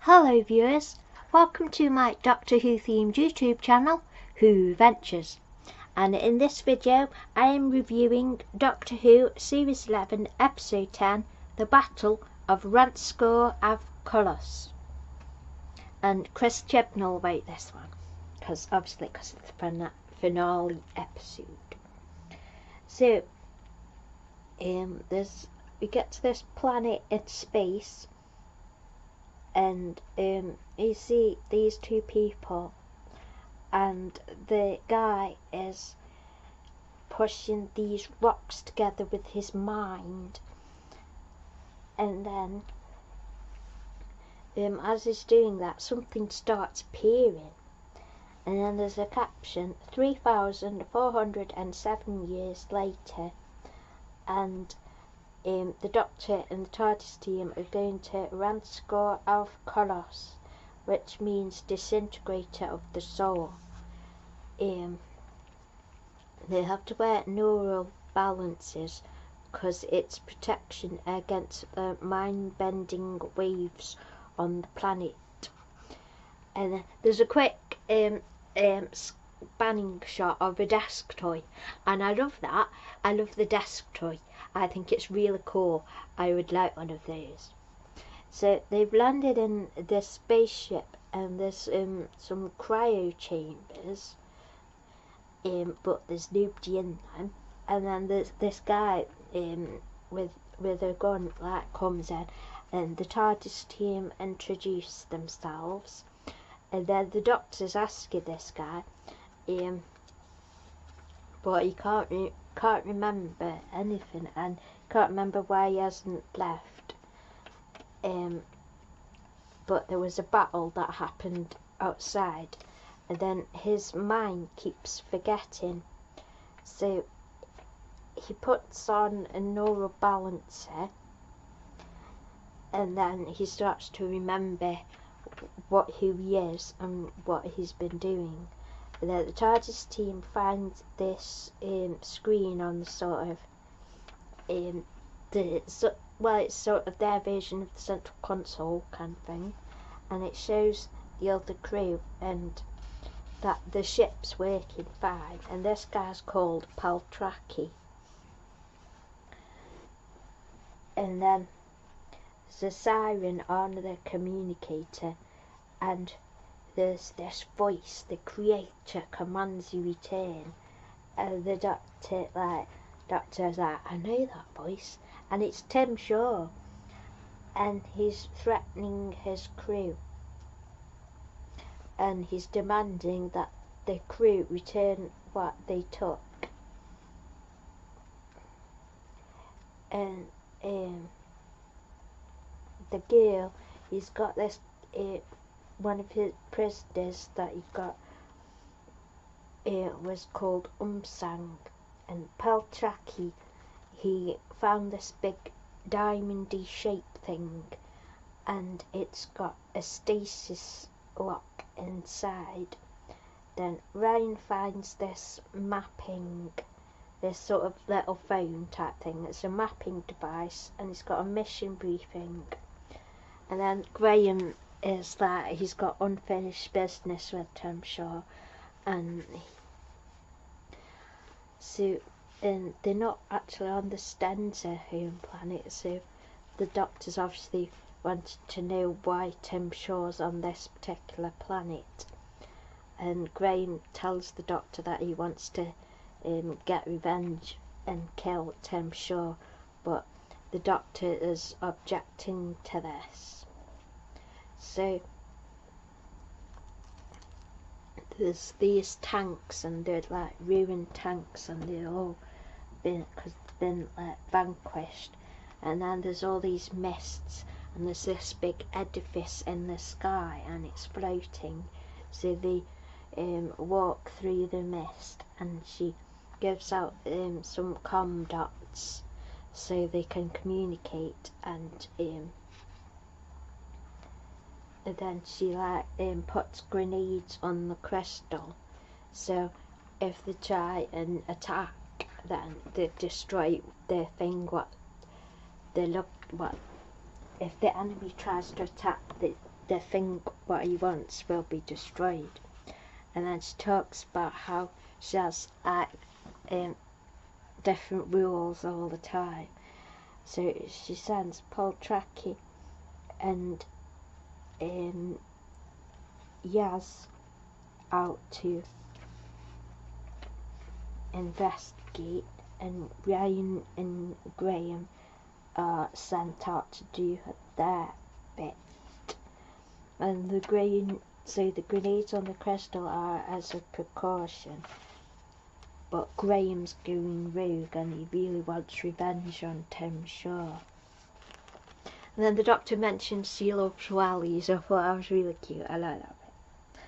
Hello viewers, welcome to my Doctor Who themed YouTube channel, Who Ventures, and in this video I am reviewing Doctor Who Series 11 Episode 10, The Battle of Ranskoor of Kolos. And Chris Chibnall wrote this one, because it's the finale episode. So, we get to this planet in space, and you see these two people, and the guy is pushing these rocks together with his mind, and then as he's doing that, something starts appearing, and then there's a caption, 3,407 years later, and the Doctor and the TARDIS team are going to Ranskoor of Kolos, which means disintegrator of the soul. They have to wear neural balances because it's protection against the mind-bending waves on the planet. And there's a quick spanning shot of a desk toy, and I love that. I love the desk toy. I think it's really cool. I would like one of those. So they've landed in this spaceship, and there's some cryo chambers, but there's nobody in them. And then there's this guy with a gun comes in, and the TARDIS team introduce themselves, and then the Doctor's asking this guy, but he can't remember anything, and can't remember why he hasn't left. But there was a battle that happened outside, and then his mind keeps forgetting. So he puts on a neural balancer, and then he starts to remember who he is and what he's been doing. And then the TARDIS team finds this screen on the sort of it's sort of their version of the central console kind of thing, and it shows the other crew and that the ship's working fine, and this guy's called Paltraki. And then there's a siren on the communicator, and there's this voice, the creator commands you return, and the doctor's like, I know that voice, and it's Tim Shaw, and he's threatening his crew, and he's demanding that the crew return what they took. And the girl, he's got this one of his prisoners that he got was called Umsang, and Paltraki, he found this big diamondy shaped thing, and it's got a stasis lock inside. Then Ryan finds this mapping, this sort of little phone type thing. It's a mapping device, and it's got a mission briefing. And then Graham is that he's got unfinished business with Tim Shaw, and so they're not actually on the Stenza home planet, so the Doctor's obviously wanted to know why Tim Shaw's on this particular planet, and Graham tells the Doctor that he wants to get revenge and kill Tim Shaw, but the Doctor is objecting to this. So there's these tanks, and they're like ruined tanks, and they're all been vanquished, and then there's all these mists, and there's this big edifice in the sky, and it's floating. So they walk through the mist, and she gives out some comm dots so they can communicate, and then she puts grenades on the crystal, so if they try and attack, then they destroy the thing if the enemy tries to attack the thing what he wants will be destroyed. And then she talks about how she has different rules all the time. So she sends Paltraki and Yaz out to investigate, and Ryan and Graham are sent out to do their bit. And the grenades on the crystal are as a precaution, but Graham's going rogue and he really wants revenge on Tim Shaw. And then the Doctor mentions she loves wellies. I thought that was really cute. I like that bit.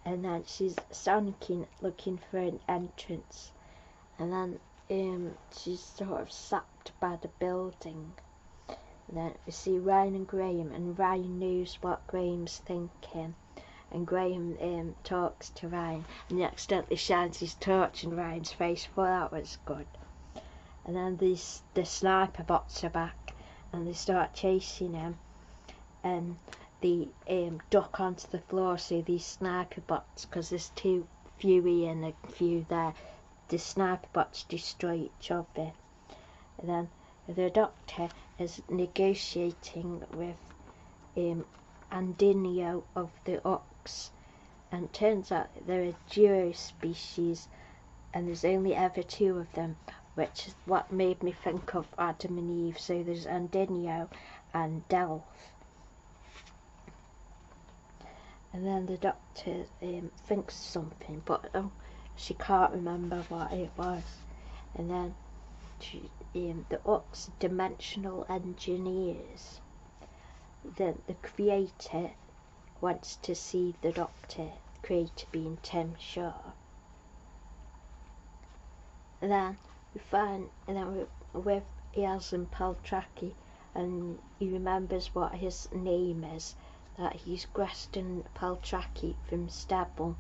And then she's sonicking, looking for an entrance. And then she's sort of sapped by the building. And then we see Ryan and Graham, and Ryan knows what Graham's thinking. And Graham talks to Ryan, and he accidentally shines his torch in Ryan's face. I thought that was good. And then the sniper bots are back, and they start chasing him, and they duck onto the floor. So these sniper bots, because there's too few here and a few there, the sniper bots destroy each other. And then the Doctor is negotiating with Andinio of the Ox, and turns out they're a duo species, and there's only ever two of them, which is what made me think of Adam and Eve. So there's Andinio and Delph. And then the Doctor thinks something, but she can't remember what it was. And then the Ox dimensional engineers. Then the creator wants to see the Doctor, creator being Tim Shaw. And then we find, and then with Yaz and Paltraki, and he remembers what his name is, that he's Greston Paltraki from Stable,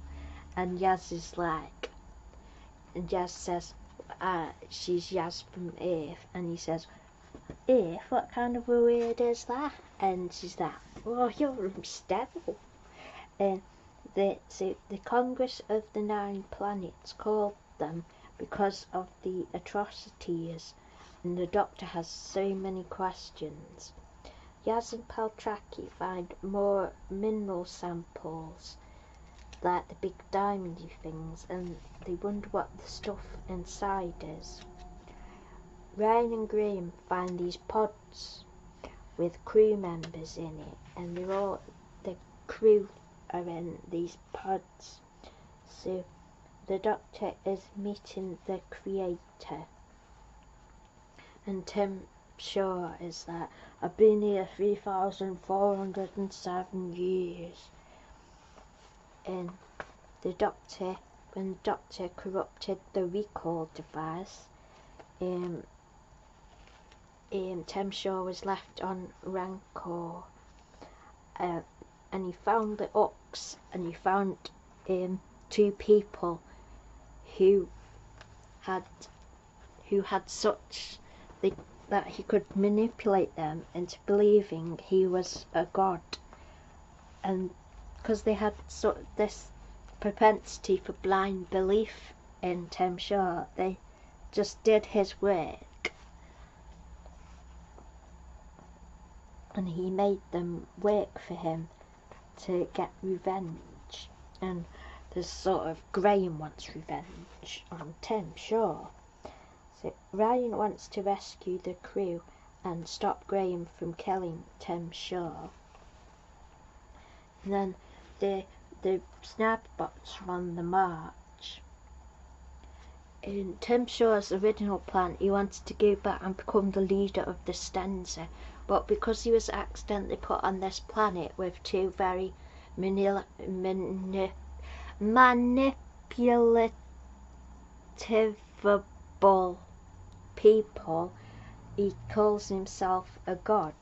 and Yaz is like, and Yaz says, she's Yaz from Earth, and he says, Earth, what kind of a word is that? And she's like, well, you're from Stable. And the Congress of the 9 Planets called them because of the atrocities, and the Doctor has so many questions. Yaz and Paltraki find more mineral samples, like the big diamondy things, and they wonder what the stuff inside is. Ryan and Graham find these pods with crew members in it, and the crew are in these pods. So the Doctor is meeting the creator, and Tim Shaw is that I've been here 3,407 years. And the Doctor, when the Doctor corrupted the recall device, Tim Shaw was left on Ranskoor, and he found the Ox, and he found 2 people who had such that he could manipulate them into believing he was a god, and because they had this propensity for blind belief in Tim Shaw, they just did his work, and he made them work for him to get revenge. And there's sort of Graham wants revenge on Tim Shaw. So Ryan wants to rescue the crew and stop Graham from killing Tim Shaw. And then the sniper bots are on the march. In Tim Shaw's original plan, he wanted to go back and become the leader of the Stenza, but because he was accidentally put on this planet with 2 very manipulative people, he calls himself a god.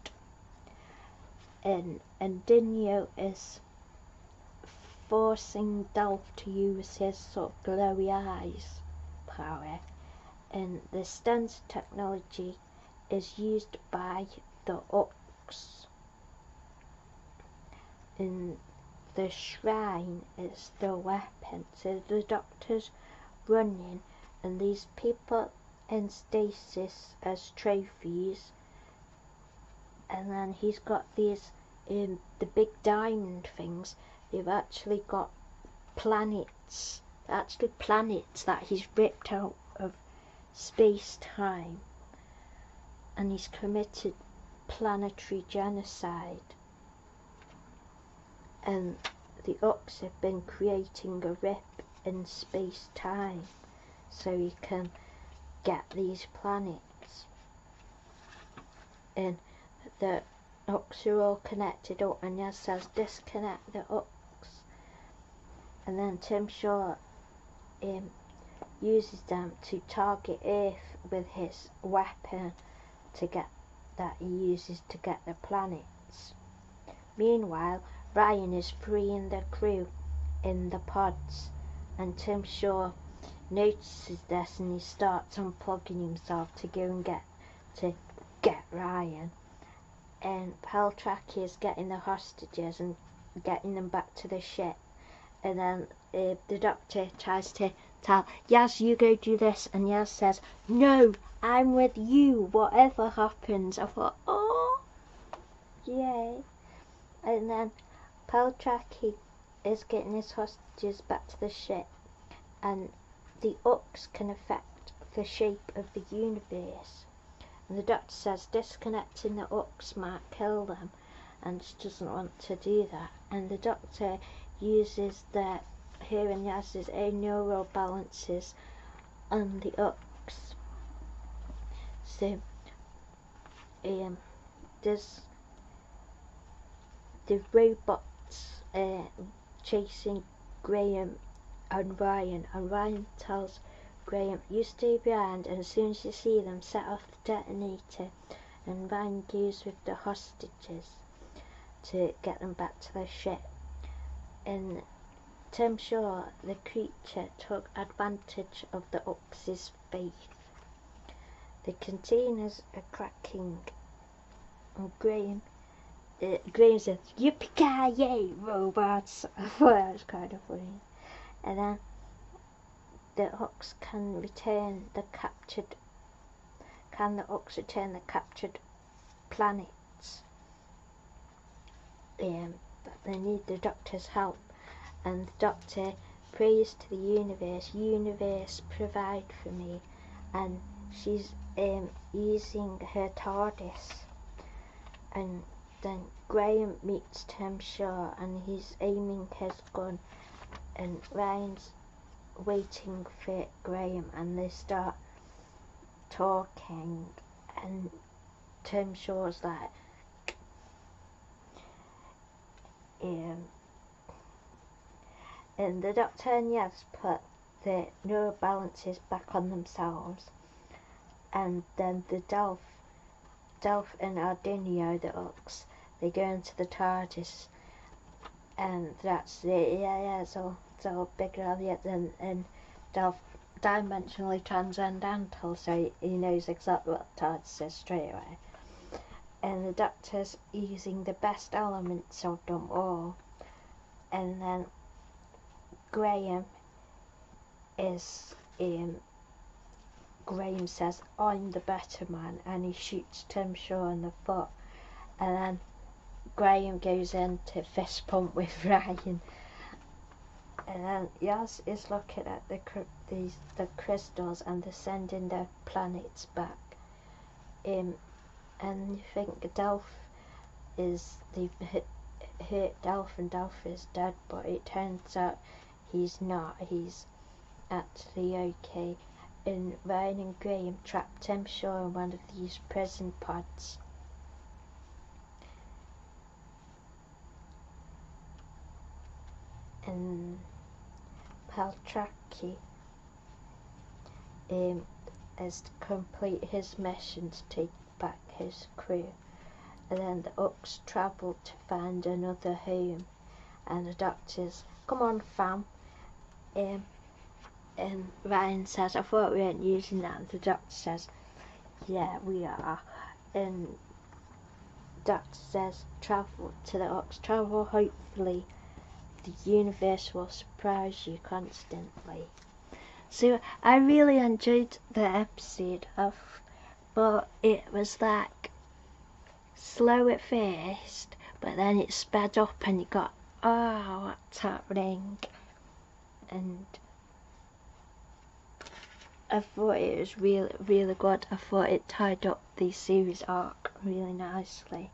And Dinio is forcing Delph to use his sort of glowy eyes power, and the Stenza technology is used by the Ox. in the shrine is the weapon. So the doctor's running, and these people in stasis as trophies, and then he's got these the big diamond things. They've actually got planets. They're actually planets that he's ripped out of space-time, and he's committed planetary genocide. And the Ox have been creating a rip in space-time so he can get these planets. And the Ox are all connected up, and Yaz says disconnect the Ox. And then Tim Shaw uses them to target Earth with his weapon that he uses to get the planets. Meanwhile, Ryan is freeing the crew in the pods, and Tim Shaw notices this, and he starts unplugging himself to go and get Ryan. And Paltraki is getting the hostages and getting them back to the ship. And then the doctor tries to tell Yaz, you go do this, and Yaz says, no, I'm with you, whatever happens. I thought, oh, yay. And then Paltraki is getting his hostages back to the ship, and the Ox can affect the shape of the universe. And the doctor says disconnecting the Ox might kill them, and she doesn't want to do that. And the doctor uses her and Yaz's own neural balances on the Ox. So there's the robots chasing Graham and Ryan tells Graham, you stay behind, and as soon as you see them, set off the detonator. And Ryan goes with the hostages to get them back to the ship. And Tim Shaw, the creature, took advantage of the Ox's faith. The containers are cracking, and Graham says, yippee-ki-yay, robots. I thought that was kind of funny. And then the Ox can return the captured planets? But they need the doctor's help, and the doctor prays to the universe provide for me, and she's using her TARDIS. And then Graham meets Tim Shaw, and he's aiming his gun, and Ryan's waiting for Graham, and they start talking, and Tim Shaw's like, and the doctor and Yaz put the neural balances back on themselves, and then the Delph and Ardinio, the Ox, they go into the TARDIS, and that's it. It's all bigger and Delph dimensionally transcendental, so he knows exactly what the TARDIS is straight away. And the doctor's using the best elements of them all, and then Graham says, I'm the better man, and he shoots Tim Shaw in the foot, and then Graham goes in to fist pump with Ryan, and then Yaz is looking at the crystals, and they're sending their planets back. And you think Delph they've hurt Delph, and Delph is dead, but it turns out he's not. He's actually okay. And Ryan and Graham trapped Tim Shaw in one of these prison pods. And Paltraki is to complete his mission to take back his crew. And then the Ox travelled to find another home, and the doctor's, come on fam. And Ryan says, I thought we weren't using that, and the doctor says, yeah we are. And doctor says travel to the Ox, travel, hopefully the universe will surprise you constantly. So I really enjoyed the episode but it was like slow at first, but then it sped up and you got, oh, what's happening? And I thought it was really, really good. I thought it tied up the series arc really nicely.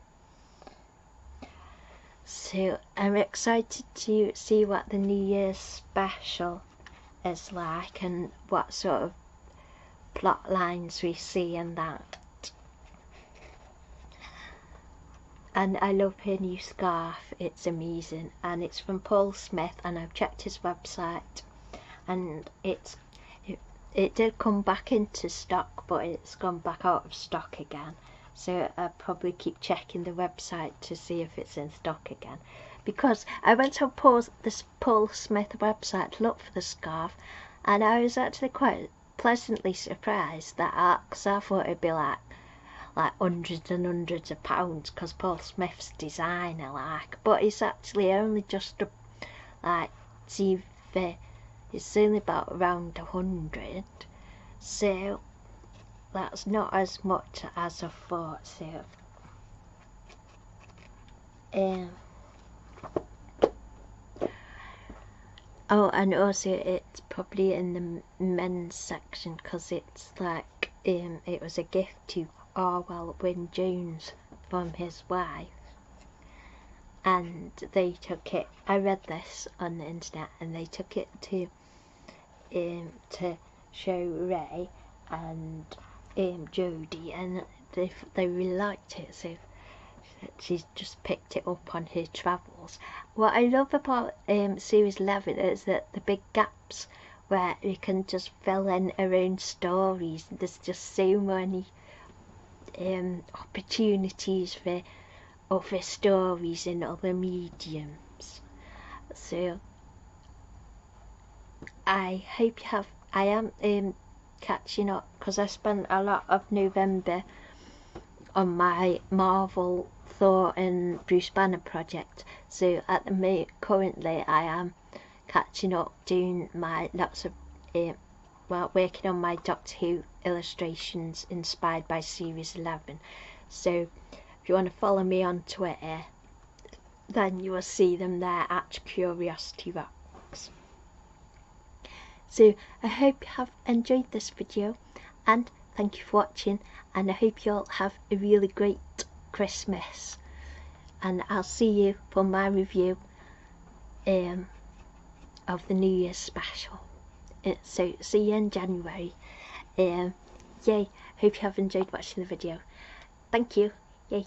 So I'm excited to see what the New Year's special is like and what sort of plot lines we see in that. And I love her new scarf, it's amazing, and it's from Paul Smith, and I've checked his website, and it did come back into stock, but it's gone back out of stock again, so I'll probably keep checking the website to see if it's in stock again, because I went on this Paul Smith website to look for the scarf, and I was actually quite pleasantly surprised that because I thought it'd be like hundreds and hundreds of pounds, because Paul Smith's designer, but it's actually only just it's only about around 100, so that's not as much as I thought. So oh, and also it's probably in the men's section, because it's like it was a gift to Orwell Wyn Jones from his wife, and they took it, I read this on the internet, and they took it to show Ray and Jodie, and they really liked it, so she's just picked it up on her travels. What I love about series 11 is that the big gaps where you can just fill in our own stories. There's just so many opportunities for other stories in other mediums. So I hope you have. I am catching up, because I spent a lot of November on my Marvel, Thor and Bruce Banner project, so at the moment currently I am catching up, doing my lots of working on my Doctor Who illustrations inspired by series 11. So if you want to follow me on Twitter, then you will see them there at Curiosity Rocks. So I hope you have enjoyed this video, and thank you for watching, and I hope you all have a really great Christmas, and I'll see you for my review of the New Year's special. So see you in January. Yay, hope you have enjoyed watching the video. Thank you. Yay.